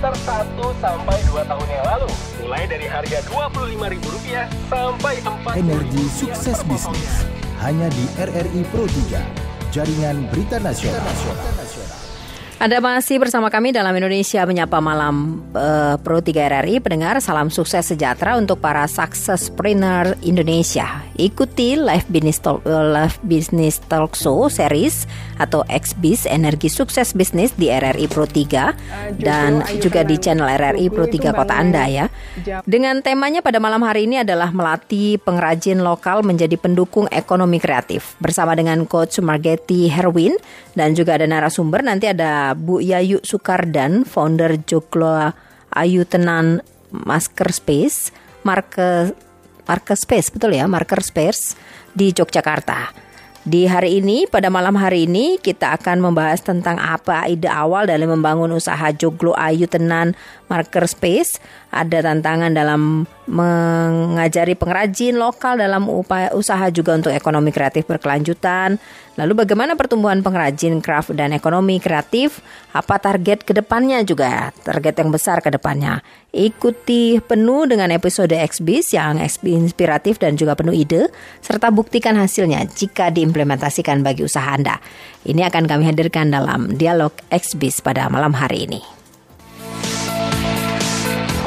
sekitar 1-2 tahun yang lalu. Mulai dari harga Rp25.000 sampai Rp4.000. Energi Sukses Bisnis hanya di RRI Pro 3, Jaringan Berita Nasional. Anda masih bersama kami dalam Indonesia Menyapa Malam Pro 3 RRI. Pendengar, salam sukses sejahtera untuk para successpreneur Indonesia. Ikuti Live Business Talk Show Series atau XBIS Energi Sukses Bisnis di RRI Pro 3 dan juga di channel RRI Pro 3 kota Anda ya. Dengan temanya pada malam hari ini adalah melatih pengrajin lokal menjadi pendukung ekonomi kreatif. Bersama dengan Coach Margetti Herwin dan juga ada narasumber, nanti ada Bu Yayu Sukardan, founder Joglo Ayu Tenan Makerspace, Makerspace betul ya, Makerspace di Yogyakarta. Di hari ini, pada malam hari ini kita akan membahas tentang apa ide awal dalam membangun usaha Joglo Ayu Tenan Makerspace. Ada tantangan dalam mengajari pengrajin lokal dalam upaya usaha juga untuk ekonomi kreatif berkelanjutan. Lalu bagaimana pertumbuhan pengrajin craft dan ekonomi kreatif? Apa target ke depannya juga? Target yang besar ke depannya. Ikuti penuh dengan episode XBIS yang inspiratif dan juga penuh ide, serta buktikan hasilnya jika diimplementasikan bagi usaha Anda. Ini akan kami hadirkan dalam dialog XBIS pada malam hari ini.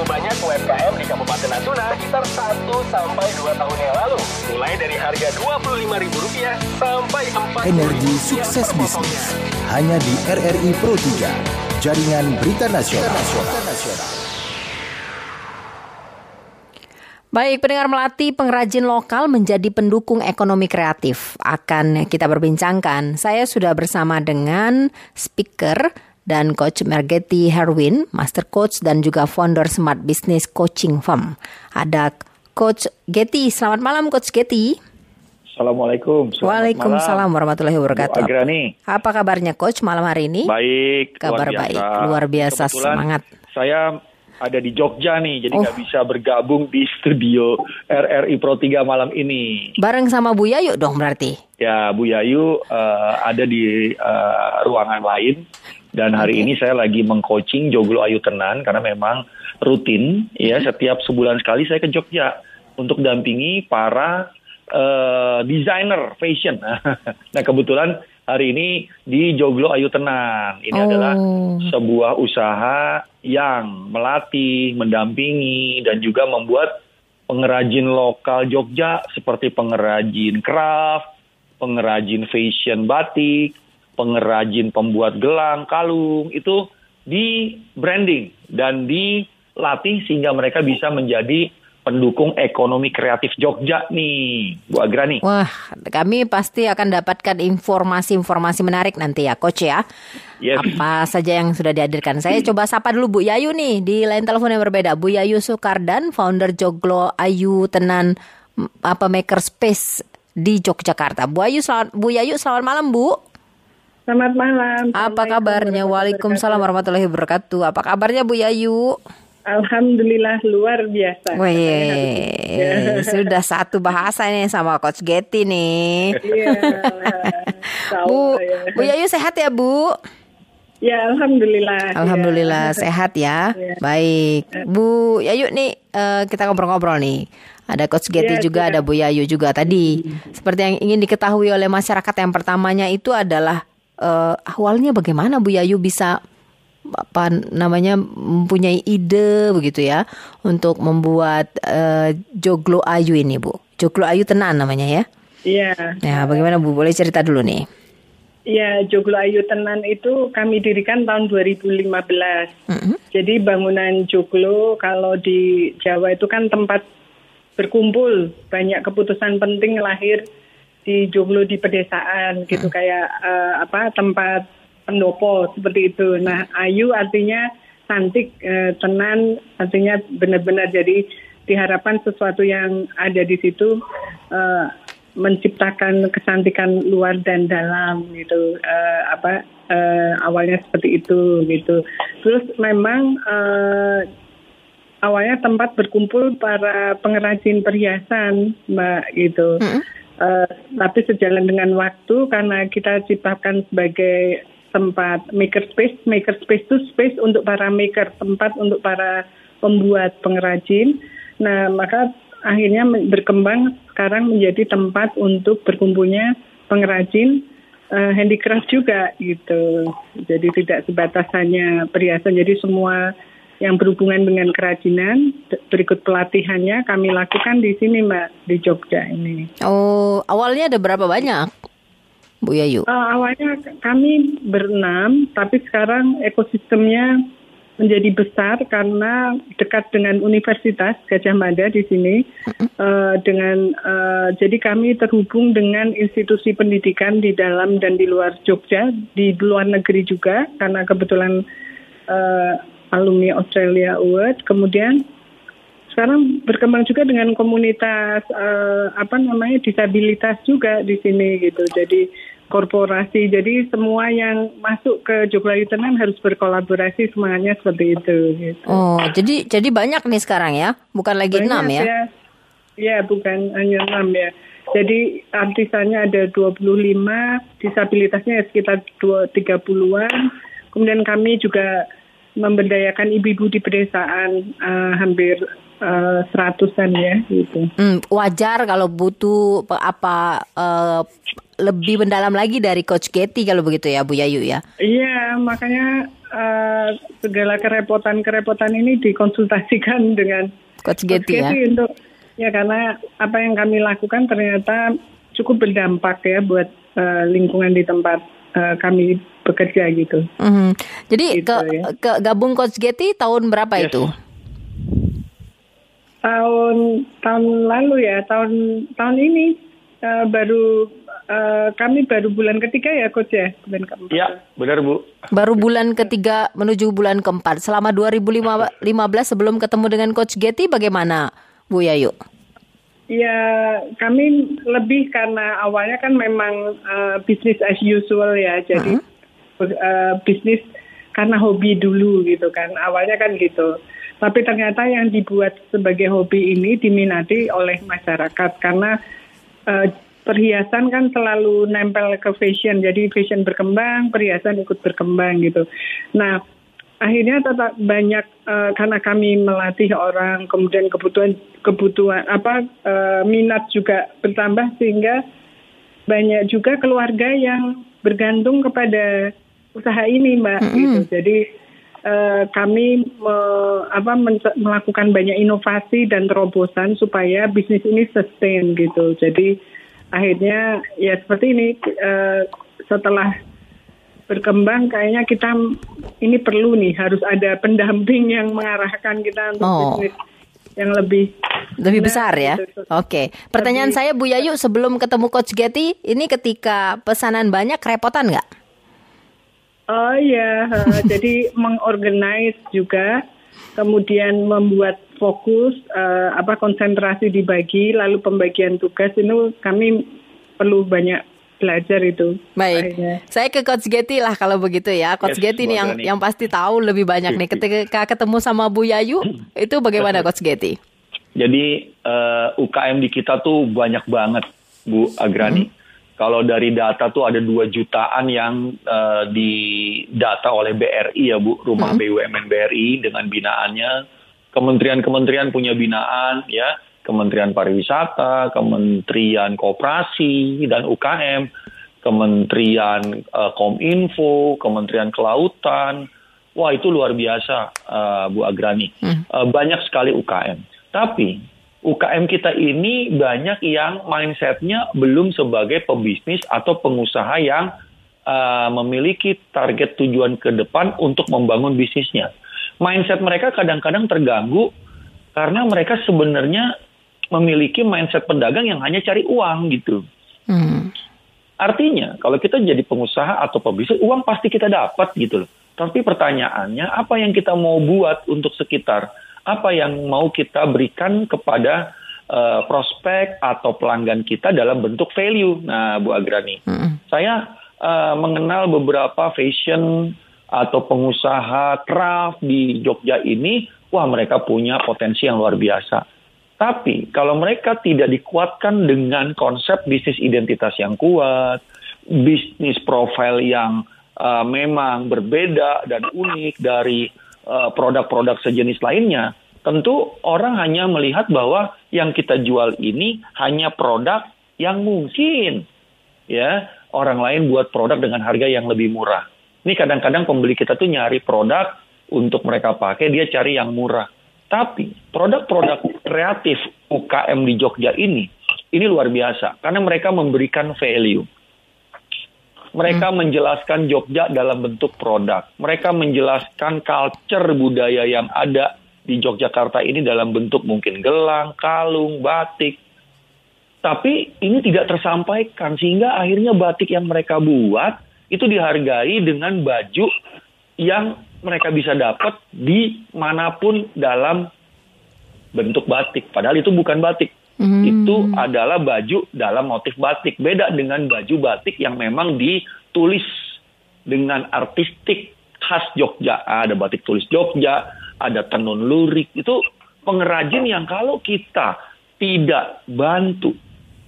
Banyak UMKM di Kabupaten Natuna sekitar 1-2 tahun yang lalu. Mulai dari harga Rp25.000 sampai Rp4.000. Energi Sukses Bisnis hanya di RRI Pro 3, Jaringan Berita Nasional. Baik, pendengar, melatih pengrajin lokal menjadi pendukung ekonomi kreatif akan kita berbincangkan. Saya sudah bersama dengan speaker dan Coach Margetti Herwin, Master Coach dan juga founder Smart Business Coaching Firm. Ada Coach Getty. Selamat malam Coach Getty. Assalamualaikum. Waalaikumsalam warahmatullahi wabarakatuh. Bu Agrani. Apa kabarnya Coach malam hari ini? Baik. Kabar baik, luar biasa. Kebetulan semangat. Saya ada di Jogja nih, jadi nggak bisa bergabung di studio RRI Pro 3 malam ini. Bareng sama Bu Yayu dong berarti? Ya, Bu Yayu ada di ruangan lain. Dan hari ini saya lagi mengcoaching Joglo Ayu Tenan karena memang rutin ya setiap sebulan sekali saya ke Jogja untuk dampingi para desainer fashion. Nah kebetulan hari ini di Joglo Ayu Tenan. Ini adalah sebuah usaha yang melatih, mendampingi dan juga membuat pengrajin lokal Jogja seperti pengrajin craft, pengrajin fashion batik, pengrajin pembuat gelang, kalung, itu di branding dan dilatih sehingga mereka bisa menjadi pendukung ekonomi kreatif Jogja nih, Bu Agrani. Wah, kami pasti akan dapatkan informasi-informasi menarik nanti ya, Coach ya. Yes. Apa saja yang sudah dihadirkan. Saya coba sapa dulu Bu Yayu nih, di line telepon yang berbeda. Bu Yayu Sukardan, founder Joglo Ayu Tenan Makerspace di Yogyakarta. Bu Yayu, selamat malam Bu. Selamat malam. Apa kabarnya? Waalaikumsalam warahmatullahi wabarakatuh. Apa kabarnya Bu Yayu? Alhamdulillah luar biasa. Wih, sudah satu bahasa ini sama Coach Getty nih. Iya. Bu Yayu sehat ya Bu? Ya, alhamdulillah. Alhamdulillah ya. Sehat ya. Baik. Bu Yayu nih kita ngobrol-ngobrol nih. Ada Coach Getty juga, ada Bu Yayu juga tadi. Seperti yang ingin diketahui oleh masyarakat, yang pertamanya itu adalah awalnya bagaimana Bu Yayu bisa mempunyai ide begitu ya untuk membuat Joglo Ayu ini Bu. Joglo Ayu Tenan namanya ya. Iya. Ya, bagaimana Bu? Boleh cerita dulu nih. Iya, Joglo Ayu Tenan itu kami dirikan tahun 2015. Jadi bangunan Joglo kalau di Jawa itu kan tempat berkumpul, banyak keputusan penting lahir di Joglo di pedesaan gitu, kayak tempat pendopo seperti itu. Nah, Ayu artinya cantik, Tenan artinya benar-benar, jadi diharapkan sesuatu yang ada di situ menciptakan kecantikan luar dan dalam gitu. Awalnya seperti itu gitu. Terus memang awalnya tempat berkumpul para pengrajin perhiasan, Mbak, gitu. Tapi sejalan dengan waktu, karena kita ciptakan sebagai tempat makerspace. Makerspace itu space untuk para maker, tempat untuk para pembuat, pengrajin. Nah, maka akhirnya berkembang sekarang menjadi tempat untuk berkumpulnya pengrajin handicraft juga gitu. Jadi tidak sebatas hanya perhiasan, jadi semua yang berhubungan dengan kerajinan, berikut pelatihannya kami lakukan di sini Mbak, di Jogja ini. Oh, awalnya ada berapa banyak, Bu Yayu? Awalnya kami 6, tapi sekarang ekosistemnya menjadi besar karena dekat dengan Universitas Gadjah Mada di sini. Jadi kami terhubung dengan institusi pendidikan di dalam dan di luar Jogja, di luar negeri juga karena kebetulan alumni Australia Award. Kemudian sekarang berkembang juga dengan komunitas disabilitas juga di sini gitu. Jadi korporasi, jadi semua yang masuk ke Joglo Ayu Tenan harus berkolaborasi, semangatnya seperti itu. Gitu. Oh, jadi banyak nih sekarang ya, bukan lagi 6 ya? Ya, bukan hanya 6 ya. Jadi artisannya ada 25, disabilitasnya sekitar 30-an. Kemudian kami juga memberdayakan ibu-ibu di pedesaan hampir 100-an ya gitu. Wajar kalau butuh lebih mendalam lagi dari Coach Getty kalau begitu ya Bu Yayu ya. Iya, makanya segala kerepotan ini dikonsultasikan dengan Coach Getty ya. Untuk karena apa yang kami lakukan ternyata cukup berdampak ya buat lingkungan di tempat kami bekerja gitu. Jadi gitu, ke gabung Coach Getty tahun berapa itu? Tahun lalu ya, tahun ini kami baru bulan ketiga ya Coach ya, bulan keempat. Iya, benar Bu. Baru bulan ketiga menuju bulan keempat. Selama 2015 sebelum ketemu dengan Coach Getty bagaimana Bu Yayu? Ya, kami lebih karena awalnya kan memang business as usual ya, jadi bisnis karena hobi dulu gitu kan, awalnya kan gitu. Tapi ternyata yang dibuat sebagai hobi ini diminati oleh masyarakat karena perhiasan kan selalu nempel ke fashion, jadi fashion berkembang, perhiasan ikut berkembang gitu. Nah, akhirnya tetap banyak karena kami melatih orang, kemudian kebutuhan minat juga bertambah sehingga banyak juga keluarga yang bergantung kepada usaha ini, Mbak. Gitu. Jadi kami melakukan banyak inovasi dan terobosan supaya bisnis ini sustain gitu. Jadi akhirnya ya seperti ini setelah berkembang kayaknya kita ini perlu nih harus ada pendamping yang mengarahkan kita untuk bisnis yang lebih besar ya. Gitu. Oke. Pertanyaan saya Bu Yayu sebelum ketemu Coach Getty, ini ketika pesanan banyak kerepotan nggak? Oh iya, jadi mengorganize juga, kemudian membuat fokus, konsentrasi dibagi, lalu pembagian tugas itu kami perlu banyak belajar itu. Baik, akhirnya. Saya ke Coach Getty lah kalau begitu ya. Coach Getty nih yang pasti tahu lebih banyak nih. Ketika ketemu sama Bu Yayu, itu bagaimana Coach Getty? Jadi UKM di kita tuh banyak banget Bu Agrani. Kalau dari data tuh ada 2 jutaan yang didata oleh BRI ya Bu, Rumah BUMN BRI dengan binaannya. Kementerian-kementerian punya binaan ya, Kementerian Pariwisata, Kementerian Koperasi dan UKM, Kementerian Kominfo, Kementerian Kelautan. Wah, itu luar biasa Bu Agrani. Banyak sekali UKM. Tapi UKM kita ini banyak yang mindset-nya belum sebagai pebisnis atau pengusaha yang memiliki target tujuan ke depan untuk membangun bisnisnya. Mindset mereka kadang-kadang terganggu karena mereka sebenarnya memiliki mindset pedagang yang hanya cari uang gitu. Artinya kalau kita jadi pengusaha atau pebisnis, uang pasti kita dapat gitu loh. Tapi pertanyaannya apa yang kita mau buat untuk sekitar? Apa yang mau kita berikan kepada prospek atau pelanggan kita dalam bentuk value. Nah, Bu Agrani, saya mengenal beberapa fashion atau pengusaha craft di Jogja ini, wah mereka punya potensi yang luar biasa. Tapi kalau mereka tidak dikuatkan dengan konsep bisnis identitas yang kuat, bisnis profile yang memang berbeda dan unik dari produk-produk sejenis lainnya, tentu orang hanya melihat bahwa yang kita jual ini hanya produk yang mungkin ya orang lain buat produk dengan harga yang lebih murah. Ini kadang-kadang pembeli kita tuh nyari produk untuk mereka pakai, dia cari yang murah. Tapi produk-produk kreatif UKM di Jogja ini luar biasa karena mereka memberikan value. Mereka menjelaskan Jogja dalam bentuk produk. Mereka menjelaskan culture budaya yang ada di Yogyakarta ini dalam bentuk mungkin gelang, kalung, batik. Tapi ini tidak tersampaikan sehingga akhirnya batik yang mereka buat itu dihargai dengan baju yang mereka bisa dapat di manapun dalam bentuk batik. Padahal itu bukan batik. Itu adalah baju dalam motif batik. Beda dengan baju batik yang memang ditulis dengan artistik khas Jogja. Ada batik tulis Jogja, ada tenun lurik. Itu pengrajin yang kalau kita tidak bantu,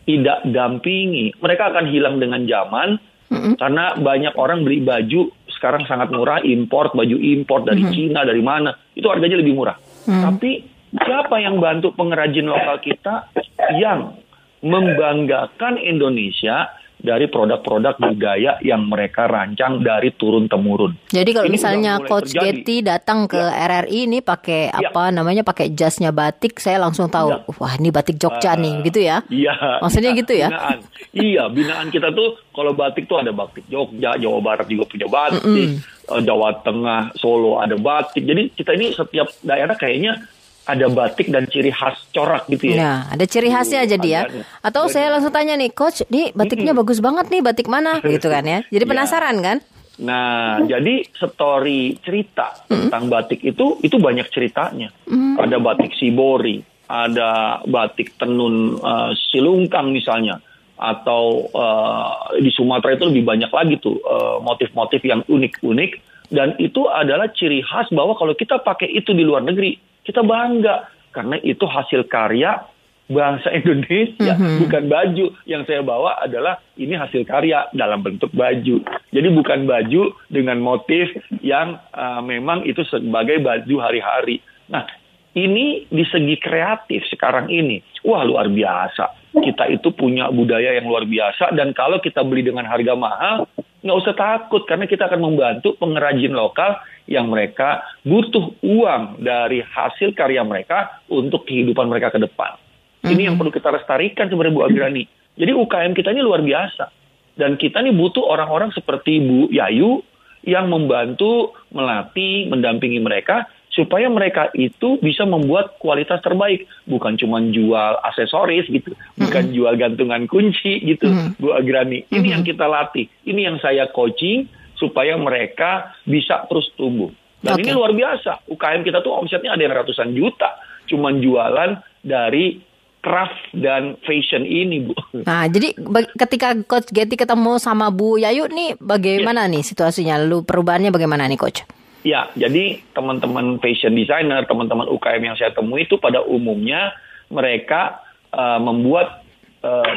tidak dampingi, mereka akan hilang dengan zaman. Karena banyak orang beli baju sekarang sangat murah, baju import dari Cina, dari mana. Itu harganya lebih murah. Tapi siapa yang bantu pengrajin lokal kita yang membanggakan Indonesia dari produk-produk budaya yang mereka rancang dari turun-temurun. Jadi kalau misalnya Coach Getty datang ke RRI ini pakai pakai jasnya batik, saya langsung tahu, wah ini batik Jogja nih, gitu ya? Iya. Maksudnya gitu ya? Binaan kita tuh kalau batik tuh ada batik Jogja, Jawa Barat juga punya batik, Jawa Tengah, Solo ada batik. Jadi kita ini setiap daerah kayaknya ada batik dan ciri khas corak gitu ya. Nah, ada ciri khasnya jadi ya. Atau saya langsung tanya nih, Coach, nih batiknya bagus banget nih, batik mana? Gitu kan ya. Jadi penasaran kan? Nah, jadi story cerita tentang batik itu banyak ceritanya. Ada batik Sibori, ada batik tenun Silungkang misalnya. Atau di Sumatera itu lebih banyak lagi tuh motif-motif yang unik-unik. Dan itu adalah ciri khas bahwa kalau kita pakai itu di luar negeri, kita bangga karena itu hasil karya bangsa Indonesia, bukan baju yang saya bawa adalah ini hasil karya dalam bentuk baju. Jadi bukan baju dengan motif yang memang itu sebagai baju hari-hari. Nah, ini di segi kreatif sekarang ini, wah luar biasa. Kita itu punya budaya yang luar biasa dan kalau kita beli dengan harga mahal, nggak usah takut karena kita akan membantu pengrajin lokal yang mereka butuh uang dari hasil karya mereka untuk kehidupan mereka ke depan. Ini yang perlu kita lestarikan sebenarnya Bu Agrani. Jadi UKM kita ini luar biasa. Dan kita ini butuh orang-orang seperti Bu Yayu yang membantu, melatih, mendampingi mereka supaya mereka itu bisa membuat kualitas terbaik. Bukan cuma jual aksesoris gitu. Bukan jual gantungan kunci gitu, Bu Agrani. Ini yang kita latih. Ini yang saya coaching supaya mereka bisa terus tumbuh. Dan ini luar biasa. UKM kita tuh omsetnya ada yang ratusan juta. Cuman jualan dari craft dan fashion ini, Bu. Nah, jadi ketika Coach Getty ketemu sama Bu Yayu nih, bagaimana nih situasinya? Lalu perubahannya bagaimana nih, Coach? Ya, jadi teman-teman fashion designer, teman-teman UKM yang saya temui itu pada umumnya mereka membuat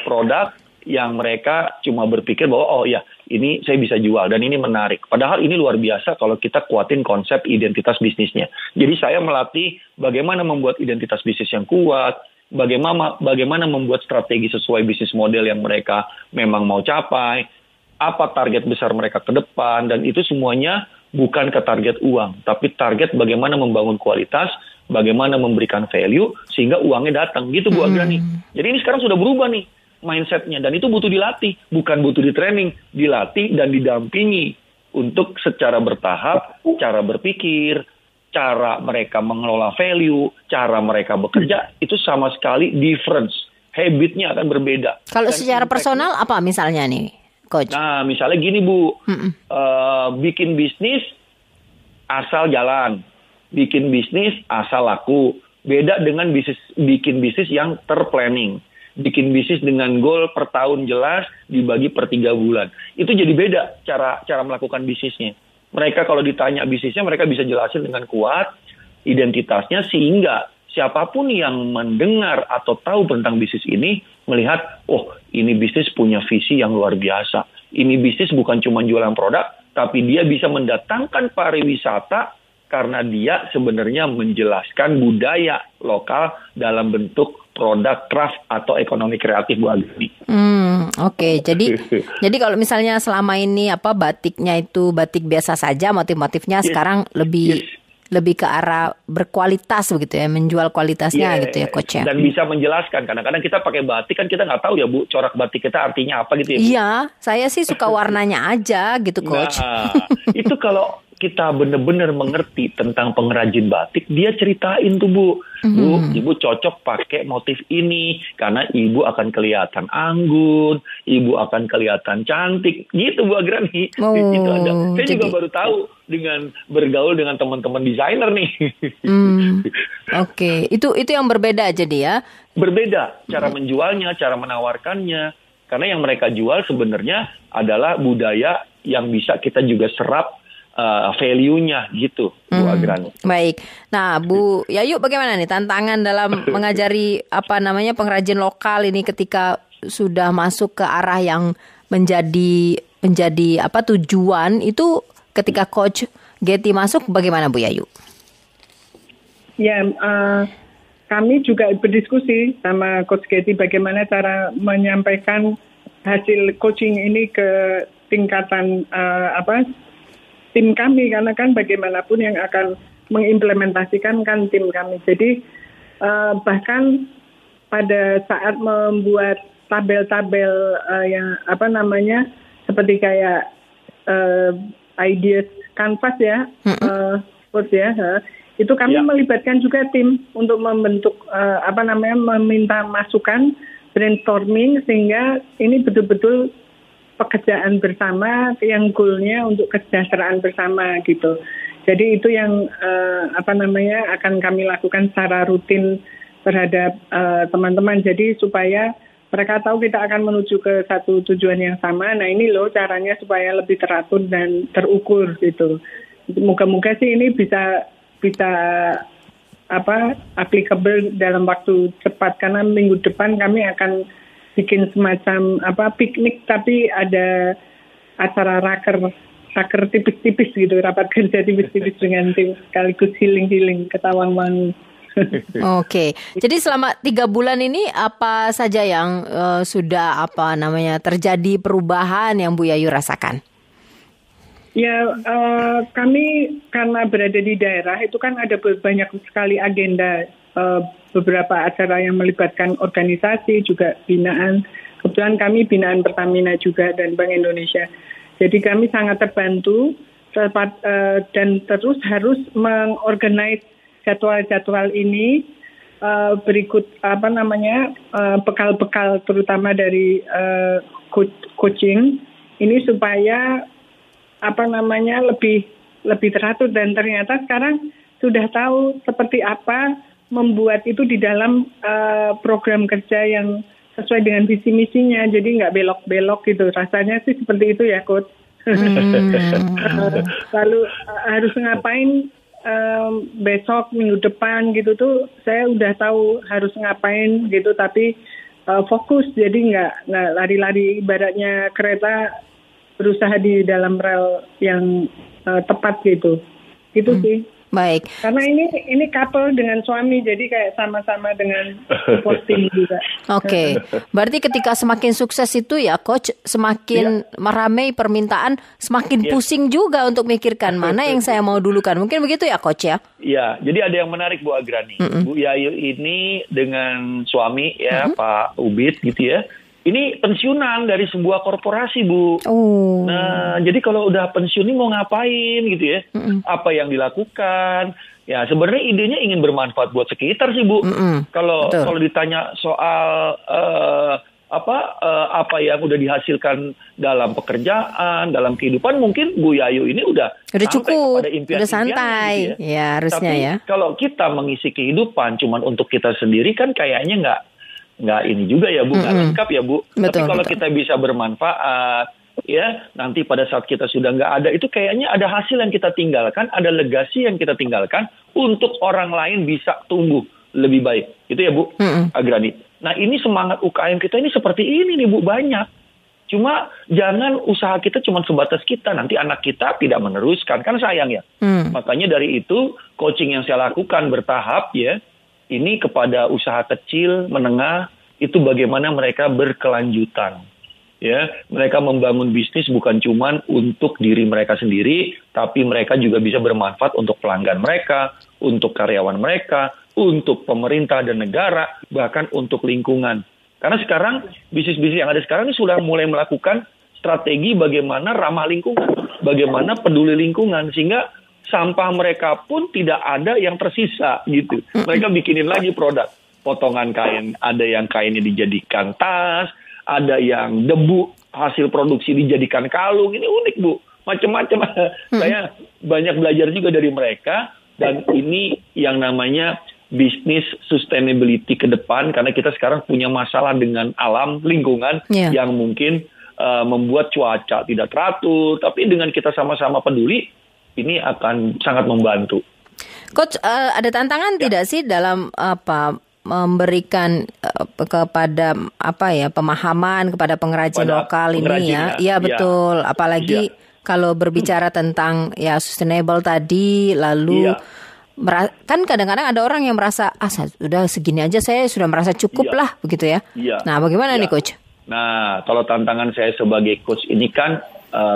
produk yang mereka cuma berpikir bahwa oh ya ini saya bisa jual dan ini menarik. Padahal ini luar biasa kalau kita kuatin konsep identitas bisnisnya. Jadi saya melatih bagaimana membuat identitas bisnis yang kuat, bagaimana membuat strategi sesuai bisnis model yang mereka memang mau capai, apa target besar mereka ke depan, dan itu semuanya bukan ke target uang, tapi target bagaimana membangun kualitas, bagaimana memberikan value sehingga uangnya datang gitu Bu Agrani. Jadi ini sekarang sudah berubah nih mindsetnya dan itu butuh dilatih, bukan butuh di training, dilatih dan didampingi untuk secara bertahap, cara berpikir, cara mereka mengelola value, cara mereka bekerja itu sama sekali difference, habitnya akan berbeda. Kalau dan secara personal apa misalnya nih, Coach? Nah misalnya gini Bu, bikin bisnis asal jalan, bikin bisnis asal laku, beda dengan bikin bisnis yang terplanning. Bikin bisnis dengan goal per tahun jelas dibagi per 3 bulan. Itu jadi beda cara melakukan bisnisnya. Mereka kalau ditanya bisnisnya mereka bisa jelasin dengan kuat identitasnya sehingga siapapun yang mendengar atau tahu tentang bisnis ini melihat oh ini bisnis punya visi yang luar biasa. Ini bisnis bukan cuma jualan produk tapi dia bisa mendatangkan pariwisata karena dia sebenarnya menjelaskan budaya lokal dalam bentuk produk craft atau ekonomi kreatif, Bu Agni. Oke. Jadi kalau misalnya selama ini batiknya itu batik biasa saja, motif-motifnya sekarang lebih ke arah berkualitas begitu ya, menjual kualitasnya gitu ya, Coach ya. Dan bisa menjelaskan. Kadang-kadang kita pakai batik kan kita nggak tahu ya, Bu, corak batik kita artinya apa gitu ya, Bu. Iya, saya sih suka warnanya aja gitu, Coach. Nah, itu kalau kita benar-benar mengerti tentang pengrajin batik, dia ceritain tuh, Bu. Bu, Ibu cocok pakai motif ini karena Ibu akan kelihatan anggun, Ibu akan kelihatan cantik. Gitu, Bu Agrani. Itu ada. Saya juga baru tahu dengan bergaul dengan teman-teman desainer nih. Oke. Itu yang berbeda jadi ya. Berbeda cara menjualnya, cara menawarkannya. Karena yang mereka jual sebenarnya adalah budaya yang bisa kita juga serap value-nya gitu, Bu Agrani. Baik. Nah, Bu Yayu bagaimana nih tantangan dalam mengajari pengrajin lokal ini ketika sudah masuk ke arah yang menjadi tujuan itu, ketika Coach Getty masuk bagaimana, Bu Yayu? Ya, kami juga berdiskusi sama Coach Getty bagaimana cara menyampaikan hasil coaching ini ke tingkatan tim kami, karena kan bagaimanapun yang akan mengimplementasikan kan tim kami. Jadi bahkan pada saat membuat tabel-tabel yang seperti kayak ideas canvas ya, itu kami melibatkan juga tim untuk membentuk meminta masukan, brainstorming, sehingga ini betul-betul pekerjaan bersama yang goalnya untuk kesejahteraan bersama gitu. Jadi itu yang akan kami lakukan secara rutin terhadap teman-teman. Jadi supaya mereka tahu kita akan menuju ke satu tujuan yang sama. Nah ini loh caranya supaya lebih teratur dan terukur gitu. Moga-moga sih ini bisa applicable dalam waktu cepat, karena minggu depan kami akan bikin semacam piknik, tapi ada acara raker tipis-tipis gitu, rapat kerja tipis-tipis dengan tim, sekaligus healing ke Tawangmangu. Oke. Jadi selama 3 bulan ini apa saja yang sudah terjadi perubahan yang Bu Yayu rasakan? Ya, kami karena berada di daerah itu kan ada banyak sekali agenda, beberapa acara yang melibatkan organisasi, juga binaan. Kebetulan kami binaan Pertamina juga dan Bank Indonesia. Jadi kami sangat terbantu dan terus harus mengorganize jadwal-jadwal ini berikut bekal-bekal terutama dari coaching ini supaya lebih teratur, dan ternyata sekarang sudah tahu seperti apa membuat itu di dalam program kerja yang sesuai dengan visi misinya, jadi nggak belok-belok gitu. Rasanya sih seperti itu ya, Coach. Lalu harus ngapain besok, minggu depan gitu tuh, saya udah tahu harus ngapain gitu, tapi fokus, jadi nggak lari-lari, ibaratnya kereta berusaha di dalam rel yang tepat gitu. Itu sih. Baik. Karena ini couple dengan suami, jadi kayak sama-sama dengan posting juga. Oke. Berarti ketika semakin sukses itu ya, Coach, semakin meramai permintaan, semakin pusing juga untuk mikirkan mana yang saya mau dulukan. Mungkin begitu ya, Coach ya? Iya. Jadi ada yang menarik, Bu Agrani. Bu Yayu ini dengan suami ya, Pak Ubid gitu ya. Ini pensiunan dari sebuah korporasi, Bu. Nah, jadi kalau udah pensiun ini mau ngapain gitu ya? Apa yang dilakukan? Ya, sebenarnya idenya ingin bermanfaat buat sekitar sih, Bu. Kalau ditanya soal apa yang udah dihasilkan dalam pekerjaan, dalam kehidupan, mungkin Bu Yayu ini udah cukup, kepada impian udah santai. Gitu ya harusnya. Tapi ya. Kalau kita mengisi kehidupan cuman untuk kita sendiri kan kayaknya nggak ini juga ya, Bu, nggak lengkap ya, Bu. Tapi kalau kita bisa bermanfaat, ya nanti pada saat kita sudah nggak ada, itu kayaknya ada hasil yang kita tinggalkan, ada legasi yang kita tinggalkan untuk orang lain bisa tumbuh lebih baik. Itu ya, Bu Agrani. Nah ini semangat UKM kita ini seperti ini nih, Bu, banyak. Cuma jangan usaha kita cuma sebatas kita, nanti anak kita tidak meneruskan, kan sayang ya. Makanya dari itu coaching yang saya lakukan bertahap ya, ini kepada usaha kecil, menengah, itu bagaimana mereka berkelanjutan. Ya, mereka membangun bisnis bukan cuma untuk diri mereka sendiri, tapi mereka juga bisa bermanfaat untuk pelanggan mereka, untuk karyawan mereka, untuk pemerintah dan negara, bahkan untuk lingkungan. Karena sekarang bisnis-bisnis yang ada sekarang ini sudah mulai melakukan strategi bagaimana ramah lingkungan, bagaimana peduli lingkungan, sehingga sampah mereka pun tidak ada yang tersisa gitu. Mereka bikinin lagi produk, potongan kain, ada yang kainnya dijadikan tas, ada yang debu hasil produksi dijadikan kalung. Ini unik Bu, macam-macam. Saya banyak belajar juga dari mereka, dan ini yang namanya bisnis sustainability ke depan, karena kita sekarang punya masalah dengan alam lingkungan yang mungkin membuat cuaca tidak teratur, tapi dengan kita sama-sama peduli, ini akan sangat membantu. Coach, ada tantangan tidak sih dalam memberikan kepada pemahaman kepada pengrajin lokal ini ya? Iya betul, apalagi kalau berbicara tentang sustainable tadi, lalu kan kadang-kadang ada orang yang merasa sudah segini aja saya sudah merasa cukup lah begitu ya. Nah, bagaimana nih Coach? Nah, kalau tantangan saya sebagai coach ini kan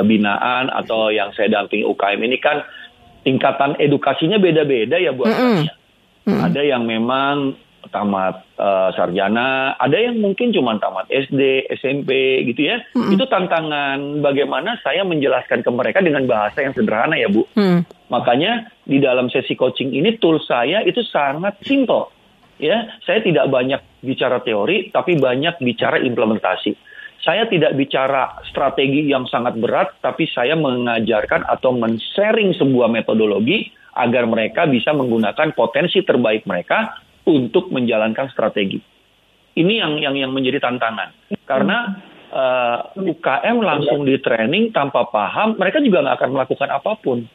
binaan atau yang saya dampingi UKM ini kan tingkatan edukasinya beda-beda ya buat saya. Ada yang memang tamat sarjana, ada yang mungkin cuma tamat SD, SMP gitu ya. Itu tantangan bagaimana saya menjelaskan ke mereka dengan bahasa yang sederhana ya Bu. Makanya di dalam sesi coaching ini tools saya itu sangat simple. Ya, saya tidak banyak bicara teori, tapi banyak bicara implementasi. Saya tidak bicara strategi yang sangat berat, tapi saya mengajarkan atau men-sharing sebuah metodologi agar mereka bisa menggunakan potensi terbaik mereka untuk menjalankan strategi. Ini yang menjadi tantangan. Karena UKM langsung di training tanpa paham, mereka juga nggak akan melakukan apapun.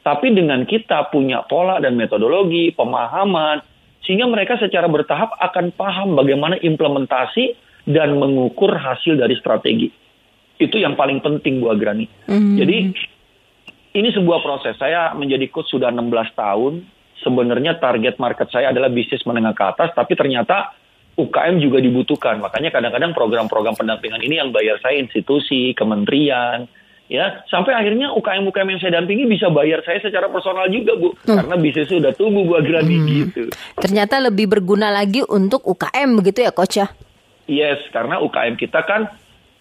Tapi dengan kita punya pola dan metodologi, pemahaman, sehingga mereka secara bertahap akan paham bagaimana implementasi dan mengukur hasil dari strategi. Itu yang paling penting Bu Agrani. Jadi ini sebuah proses. Saya menjadi coach sudah 16 tahun. Sebenarnya target market saya adalah bisnis menengah ke atas, tapi ternyata UKM juga dibutuhkan. Makanya kadang-kadang program-program pendampingan ini yang bayar saya institusi, kementerian, ya, sampai akhirnya UKM-UKM yang saya dampingi bisa bayar saya secara personal juga Bu, karena bisnisnya sudah tumbuh Bu Agrani gitu. Ternyata lebih berguna lagi untuk UKM begitu ya Coach ya? Yes, karena UKM kita kan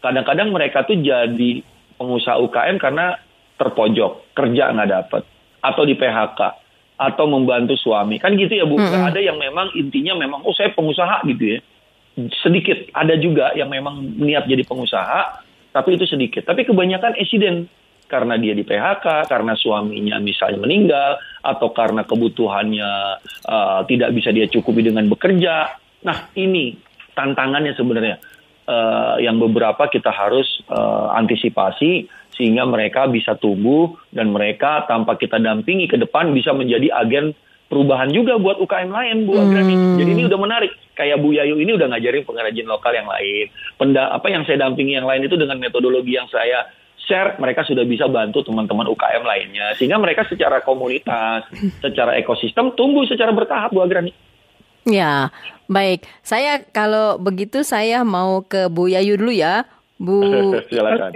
kadang-kadang mereka tuh jadi pengusaha UKM karena terpojok, kerja nggak dapat, atau di PHK, atau membantu suami, kan gitu ya Bu. Ada yang memang intinya memang saya pengusaha gitu ya. Sedikit, ada juga yang memang niat jadi pengusaha, tapi itu sedikit. Tapi kebanyakan accident karena dia di PHK, karena suaminya misalnya meninggal, atau karena kebutuhannya tidak bisa dia cukupi dengan bekerja. Nah, ini tantangannya sebenarnya yang beberapa kita harus antisipasi sehingga mereka bisa tumbuh dan mereka tanpa kita dampingi ke depan bisa menjadi agen perubahan juga buat UKM lain Bu Agrani. Jadi ini udah menarik. Kayak Bu Yayu ini udah ngajarin pengrajin lokal yang lain. Yang saya dampingi yang lain itu dengan metodologi yang saya share, mereka sudah bisa bantu teman-teman UKM lainnya. Sehingga mereka secara komunitas, secara ekosistem tumbuh secara bertahap Bu Agrani. Ya, baik. Saya kalau begitu saya mau ke Bu Yayu dulu ya. Bu. Silakan.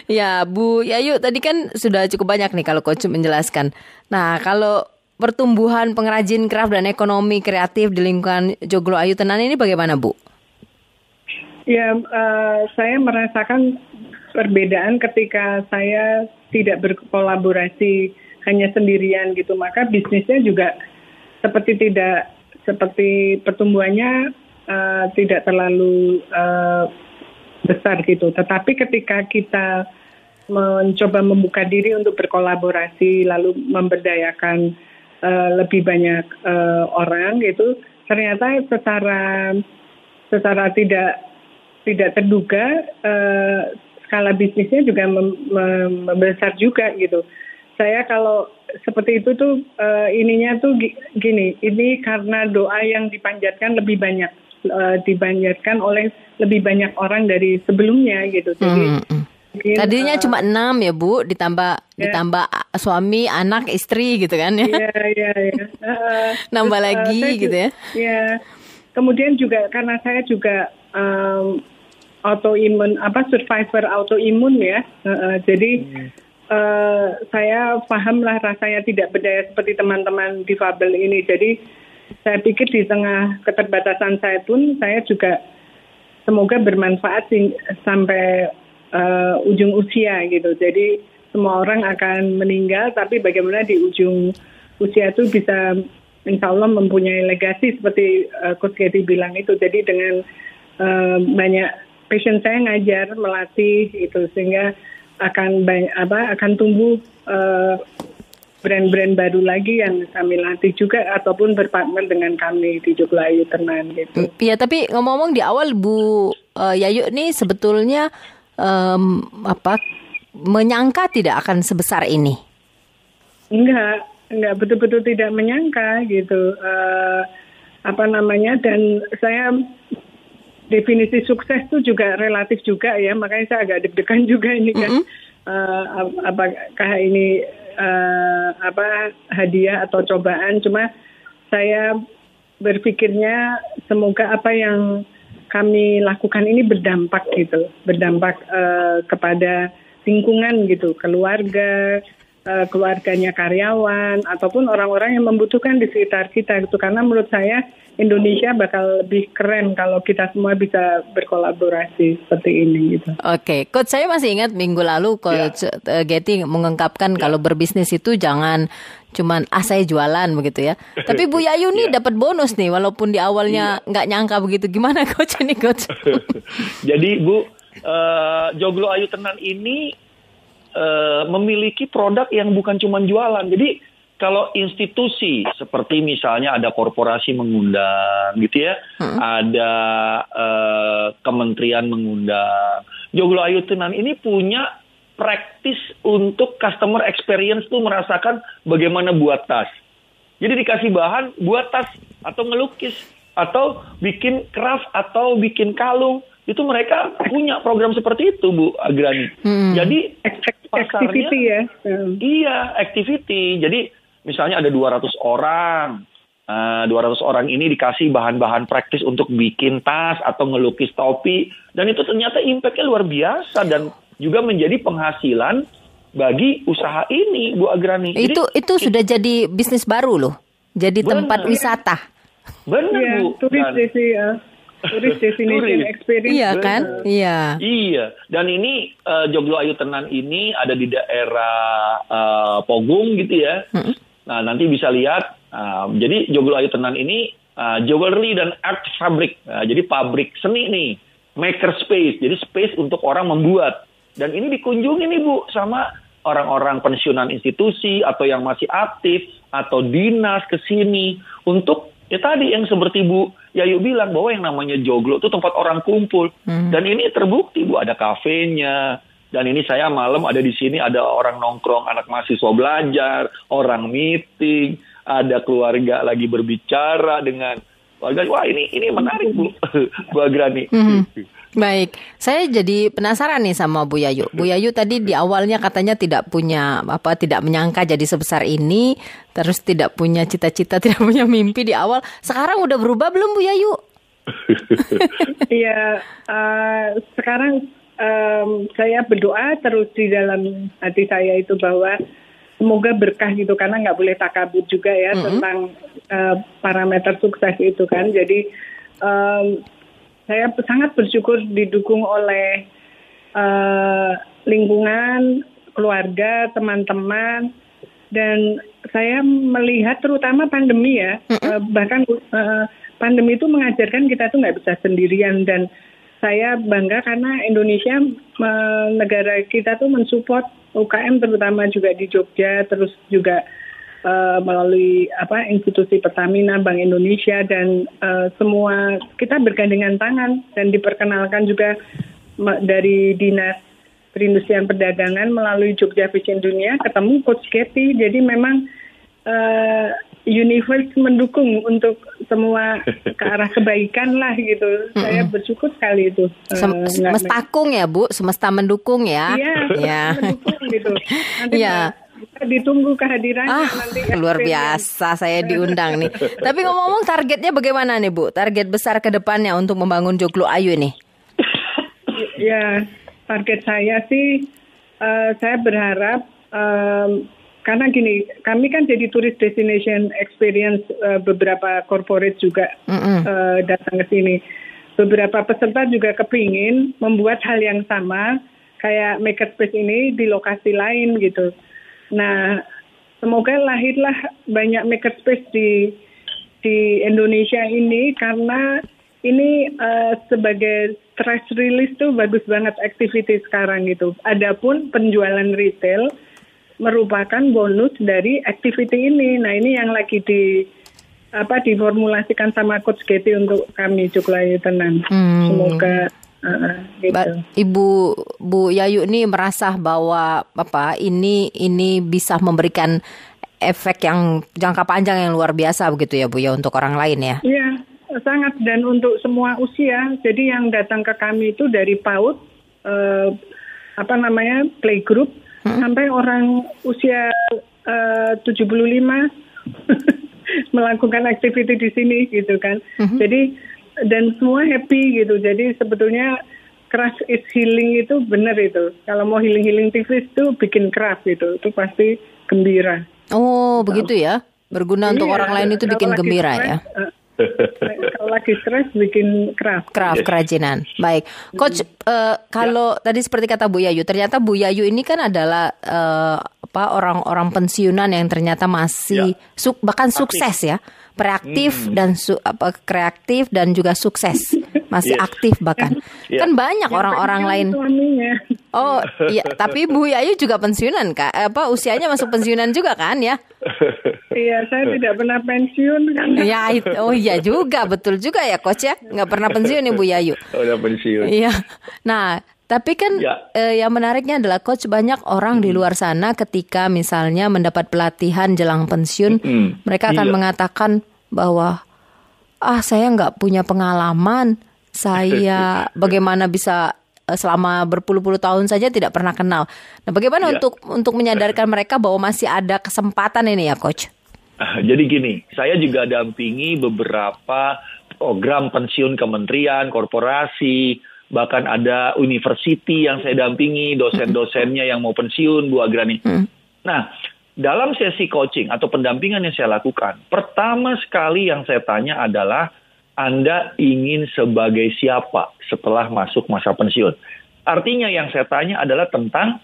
Ya, Bu Yayu tadi kan sudah cukup banyak nih kalau Coach menjelaskan. Nah, kalau pertumbuhan pengrajin kraft dan ekonomi kreatif di lingkungan Joglo Ayu Tenan ini bagaimana Bu? Ya, saya merasakan perbedaan ketika saya tidak berkolaborasi hanya sendirian gitu. Maka bisnisnya juga seperti pertumbuhannya tidak terlalu besar gitu. Tetapi ketika kita mencoba membuka diri untuk berkolaborasi lalu memberdayakan lebih banyak orang gitu, ternyata secara tidak terduga skala bisnisnya juga membesar juga gitu. Saya kalau seperti itu tuh ininya tuh gini, ini karena doa yang dipanjatkan lebih banyak. dibanjarkan oleh lebih banyak orang dari sebelumnya gitu. Jadi tadinya cuma 6 ya Bu, ditambah suami, anak, istri gitu kan ya. Iya. Nambah lagi gitu ya. Iya. Kemudian juga karena saya juga autoimun, survivor autoimun ya. Jadi saya pahamlah rasanya tidak berdaya seperti teman-teman difabel ini. Jadi saya pikir di tengah keterbatasan saya pun saya juga semoga bermanfaat sampai ujung usia gitu. Jadi semua orang akan meninggal, tapi bagaimana di ujung usia itu bisa insya Allah mempunyai legasi seperti Coach Getty bilang itu. Jadi dengan banyak passion saya ngajar, melatih itu sehingga akan tumbuh brand-brand baru lagi yang kami latih juga ataupun berpartner dengan kami di Joglo Ayu Tenan gitu. Iya, tapi ngomong-ngomong di awal Bu Yayu nih sebetulnya menyangka tidak akan sebesar ini? Enggak betul-betul tidak menyangka gitu. Dan saya definisi sukses itu juga relatif juga ya, makanya saya agak deg-degan juga ini kan. Apakah ini hadiah atau cobaan? Cuma saya berpikirnya semoga apa yang kami lakukan ini berdampak kepada lingkungan gitu, keluarganya karyawan ataupun orang-orang yang membutuhkan di sekitar kita gitu. Karena menurut saya Indonesia bakal lebih keren kalau kita semua bisa berkolaborasi seperti ini gitu. Oke, Coach, saya masih ingat minggu lalu Coach Getty mengungkapkan kalau berbisnis itu jangan cuman saya jualan begitu ya. Tapi Bu Yayu nih dapat bonus nih walaupun di awalnya nggak nyangka begitu. Gimana Coach ini Coach? Jadi Bu, Joglo Ayu Tenan ini memiliki produk yang bukan cuma jualan. Jadi kalau institusi seperti misalnya ada korporasi mengundang gitu ya, ada kementerian mengundang, Joglo Ayu Tenan ini punya praktis untuk customer experience tuh merasakan bagaimana buat tas. Jadi dikasih bahan buat tas atau ngelukis atau bikin craft atau bikin kalung. Itu mereka punya program seperti itu Bu Agrani. Jadi pasarnya ya. Iya, activity. Jadi misalnya ada 200 orang. 200 orang ini dikasih bahan-bahan praktis untuk bikin tas atau ngelukis topi, dan itu ternyata impact-nya luar biasa dan juga menjadi penghasilan bagi usaha ini Bu Agrani. Itu sudah jadi bisnis baru loh. Jadi tempat wisata. Benar ya, Bu. Tourist destination experience. Iya kan? Iya. Dan ini Joglo Ayu Tenan ini ada di daerah Pogung gitu ya. Nah, nanti bisa lihat. Jadi Joglo Ayu Tenan ini jewelry dan art fabric. Jadi pabrik seni nih, maker space. Jadi space untuk orang membuat. Dan ini dikunjungi nih Bu sama orang-orang pensiunan institusi atau yang masih aktif atau dinas ke sini untuk ya tadi yang seperti Bu Yayu bilang bahwa yang namanya Joglo itu tempat orang kumpul. Dan ini terbukti Bu, ada kafenya. Dan ini saya malam ada di sini, ada orang nongkrong, anak mahasiswa belajar, orang meeting, ada keluarga lagi berbicara dengan keluarga. Wah, ini menarik Bu Agrani. Baik, saya jadi penasaran nih sama Bu Yayu. Bu Yayu tadi di awalnya katanya tidak menyangka jadi sebesar ini, terus tidak punya cita-cita, tidak punya mimpi di awal. Sekarang udah berubah belum Bu Yayu? Iya, sekarang saya berdoa terus di dalam hati saya itu bahwa semoga berkah gitu, karena nggak boleh takabur juga ya tentang parameter sukses itu kan. Jadi saya sangat bersyukur didukung oleh lingkungan, keluarga, teman-teman, dan saya melihat terutama pandemi ya, bahkan pandemi itu mengajarkan kita tuh nggak bisa sendirian, dan saya bangga karena Indonesia, negara kita tuh mensupport UKM terutama juga di Jogja, terus juga melalui institusi Pertamina, Bank Indonesia, dan semua kita bergandengan tangan, dan diperkenalkan juga dari Dinas Perindustrian Perdagangan melalui Jogja Vision Dunia, ketemu Coach Getty. Jadi memang universe mendukung untuk semua ke arah kebaikan lah gitu. Saya bersyukur sekali itu. Semestakung ya Bu, semesta mendukung ya. Iya, mendukung gitu. Nanti ditunggu kehadirannya nanti. Luar biasa, saya diundang nih. Tapi ngomong-ngomong, targetnya bagaimana nih Bu? Target besar ke depannya untuk membangun Joglo Ayu nih? Ya, target saya sih, saya berharap karena gini, kami kan jadi tourist destination experience, beberapa corporate juga datang ke sini. Beberapa peserta juga kepingin membuat hal yang sama kayak Makerspace ini di lokasi lain gitu. Nah, semoga lahirlah banyak Makerspace di Indonesia ini karena ini sebagai stress release tuh bagus banget activity sekarang gitu. Adapun penjualan retail merupakan bonus dari activity ini. Nah, ini yang lagi diformulasikan sama Coach Getty untuk kami Joglo Ayu Tenan. Semoga gitu. Bu Yayu ini merasa bahwa ini bisa memberikan efek yang jangka panjang yang luar biasa begitu ya Bu ya untuk orang lain ya. Iya, sangat, dan untuk semua usia. Jadi yang datang ke kami itu dari PAUD playgroup sampai orang usia 75 melakukan aktiviti di sini gitu kan. Jadi dan semua happy gitu. Jadi sebetulnya craft is healing itu benar itu. Kalau mau healing tipis itu bikin craft gitu. Itu pasti gembira. Oh, begitu ya. Berguna untuk orang lain itu bikin gembira ya. Kalau lagi stres bikin craft kerajinan. Baik, Coach, kalau tadi seperti kata Bu Yayu, ternyata Bu Yayu ini kan adalah orang-orang pensiunan yang ternyata masih bahkan sukses ya, kreatif dan kreatif dan juga sukses, masih aktif bahkan. Kan banyak orang-orang lain. Oh iya, tapi Bu Yayu juga pensiunan Kak. Usianya masuk pensiunan juga kan ya? Iya, saya tidak pernah pensiun kan. Ya, iya juga, betul juga ya Coach ya. Nggak pernah pensiun ya Bu Yayu. Udah pensiun. Iya. Nah, tapi kan yang menariknya adalah Coach, banyak orang di luar sana ketika misalnya mendapat pelatihan jelang pensiun, mereka akan mengatakan bahwa saya nggak punya pengalaman, saya bagaimana bisa selama berpuluh-puluh tahun saja tidak pernah kenal. Nah, bagaimana untuk menyadarkan mereka bahwa masih ada kesempatan ini ya Coach? Jadi gini, saya juga dampingi beberapa program pensiun kementerian, korporasi, bahkan ada university yang saya dampingi, dosen-dosennya yang mau pensiun, Bu Agrani. Nah, dalam sesi coaching atau pendampingan yang saya lakukan, pertama sekali yang saya tanya adalah, Anda ingin sebagai siapa setelah masuk masa pensiun? Artinya yang saya tanya adalah tentang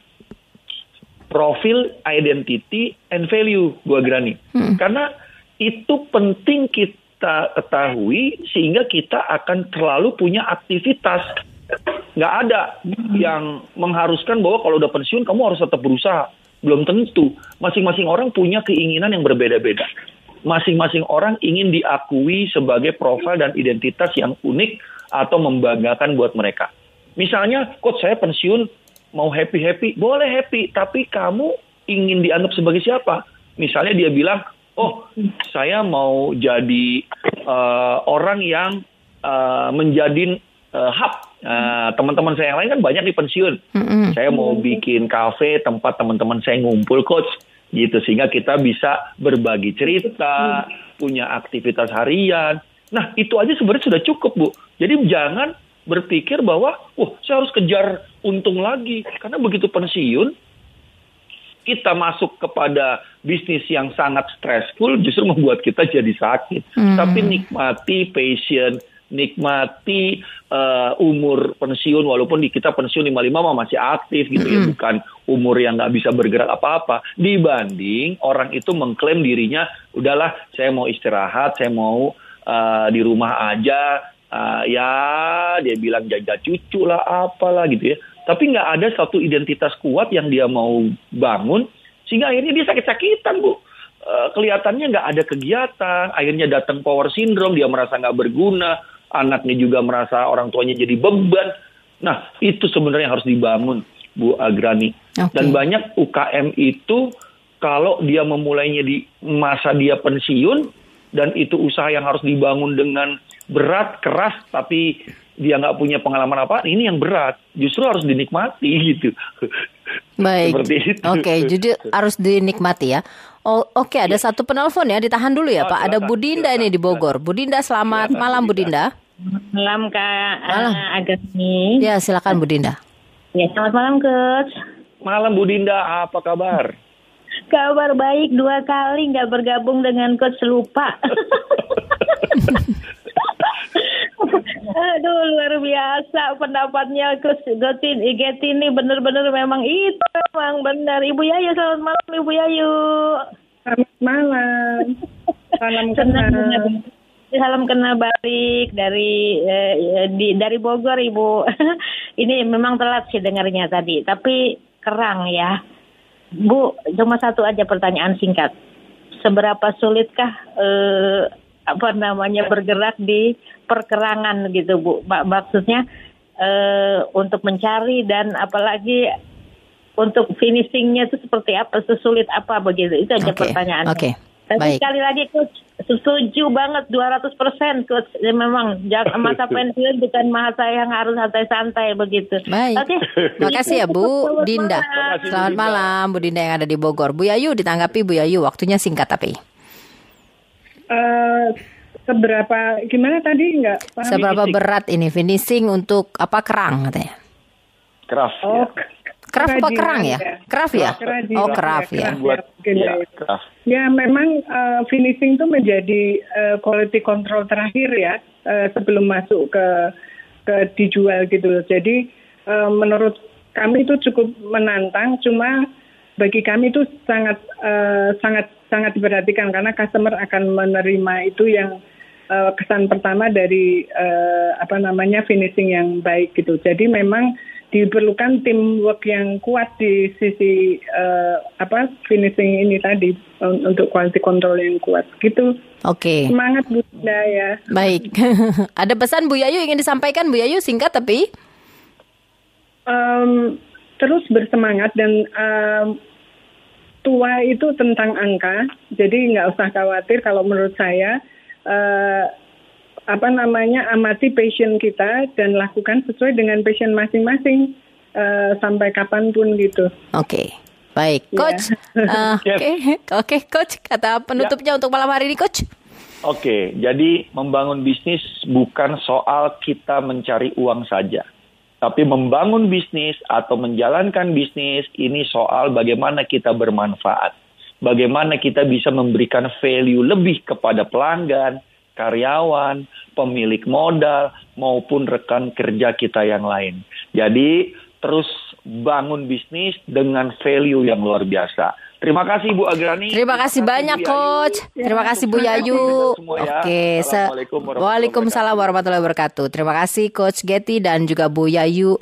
profil, identity, and value, Bu Agrani. Karena itu penting kita ketahui sehingga kita akan selalu punya aktivitas. Nggak ada yang mengharuskan bahwa kalau udah pensiun kamu harus tetap berusaha. Belum tentu. Masing-masing orang punya keinginan yang berbeda-beda. Masing-masing orang ingin diakui sebagai profil dan identitas yang unik atau membanggakan buat mereka. Misalnya, Coach saya pensiun mau happy-happy, boleh happy, tapi kamu ingin dianggap sebagai siapa? Misalnya dia bilang, saya mau jadi orang yang menjadi hub. Teman-teman saya yang lain kan banyak di pensiun. Saya mau bikin kafe, tempat teman-teman saya ngumpul, Coach. Gitu, sehingga kita bisa berbagi cerita, punya aktivitas harian. Nah, itu aja sebenarnya sudah cukup, Bu. Jadi jangan berpikir bahwa, saya harus kejar untung lagi. Karena begitu pensiun, kita masuk kepada bisnis yang sangat stressful, justru membuat kita jadi sakit. Tapi nikmati passion, nikmati umur pensiun, walaupun kita pensiun 55 masih aktif gitu ya, bukan umur yang nggak bisa bergerak apa-apa. Dibanding orang itu mengklaim dirinya, udahlah saya mau istirahat, saya mau di rumah aja, dia bilang jaga cucu lah, apalah gitu ya. Tapi nggak ada satu identitas kuat yang dia mau bangun, sehingga akhirnya dia sakit-sakitan, Bu. Kelihatannya nggak ada kegiatan, akhirnya datang power syndrome, dia merasa nggak berguna, anaknya juga merasa orang tuanya jadi beban. Nah, itu sebenarnya harus dibangun, Bu Agrani. Dan banyak UKM itu kalau dia memulainya di masa dia pensiun, dan itu usaha yang harus dibangun dengan berat, keras, tapi dia nggak punya pengalaman apa, ini yang berat. Justru harus dinikmati gitu. Baik. Seperti itu. Oke, jadi harus dinikmati ya. Oke, ada satu penelpon ya, ditahan dulu ya, Pak. Ada Bu Dinda ini di Bogor. Bu Dinda, selamat malam Bu Dinda. Malam Kak Agni. Ya, silakan Bu Dinda. Ya, selamat malam Coach. Malam Bu Dinda, apa kabar? Kabar baik, 2 kali nggak bergabung dengan Coach lupa. Aduh, luar biasa pendapatnya Coach Getty ini benar-benar memang itu memang benar. Ibu Yayu, selamat malam Ibu Yayu. Selamat malam. Salam kenal. Salam kenal balik dari Bogor Ibu. Ini memang telat sih dengarnya tadi, tapi kerang ya. Bu, cuma satu aja pertanyaan singkat. Seberapa sulitkah bergerak di perkerangan gitu Bu? Maksudnya untuk mencari dan apalagi untuk finishingnya itu seperti apa, sesulit apa begitu? Itu aja pertanyaannya. Oke. Tapi Baik. sekali lagi Coach, setuju banget 200% Coach. Memang masa pensiun bukan masa yang harus santai-santai begitu. Baik. Oke. Makasih ya Bu Dinda. Selamat malam Bu Dinda yang ada di Bogor. Bu Yayu, ditanggapi Bu Yayu, waktunya singkat tapi. Seberapa gimana tadi nggak paham? Seberapa berat ini finishing untuk kerang katanya? Keras. Oh, Craft apa kerang ya? Craft ya? Kerajinan. Oh, craft ya. Keras. Ya memang finishing itu menjadi quality control terakhir ya sebelum masuk ke dijual gitu. Jadi menurut kami itu cukup menantang, cuma bagi kami itu sangat diperhatikan karena customer akan menerima itu yang kesan pertama dari finishing yang baik gitu. Jadi memang diperlukan teamwork yang kuat di sisi finishing ini tadi untuk quality control yang kuat gitu. Oke. Semangat Bu Dinda ya. Baik. Ada pesan Bu Yayu ingin disampaikan Bu Yayu, singkat tapi? Terus bersemangat dan tua itu tentang angka, jadi nggak usah khawatir kalau menurut saya. Amati passion kita dan lakukan sesuai dengan passion masing-masing sampai kapanpun gitu. Oke. Baik, Coach. Oke, Coach. Kata penutupnya untuk malam hari ini, Coach. Oke, jadi membangun bisnis bukan soal kita mencari uang saja. Tapi membangun bisnis atau menjalankan bisnis ini soal bagaimana kita bermanfaat. Bagaimana kita bisa memberikan value lebih kepada pelanggan, karyawan, pemilik modal, maupun rekan kerja kita yang lain. Jadi, terus bangun bisnis dengan value yang luar biasa. Terima kasih Bu Agrani. Terima kasih banyak Coach. Terima kasih Bu Yayu. Oke, Waalaikumsalam warahmatullahi wabarakatuh. Terima kasih Coach Getty dan juga Bu Yayu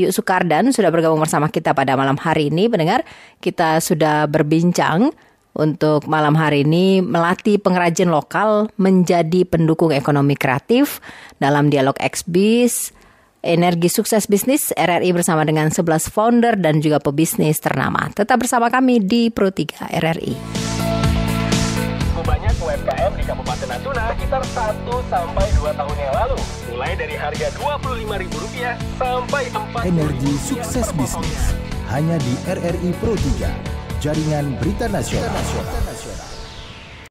Sukardan sudah bergabung bersama kita pada malam hari ini. Pendengar, kita sudah berbincang untuk malam hari ini melatih pengrajin lokal menjadi pendukung ekonomi kreatif dalam dialog X-Biz, Energi Sukses Bisnis RRI bersama dengan 11 founder dan juga pebisnis ternama. Tetap bersama kami di Pro 3 RRI. Banyak UMKM di Kabupaten Natuna sekitar 1-2 tahun yang lalu. Mulai dari harga Rp25.000 sampai 4. Energi Sukses Bisnis hanya di RRI Pro 3. Jaringan Berita Nasional.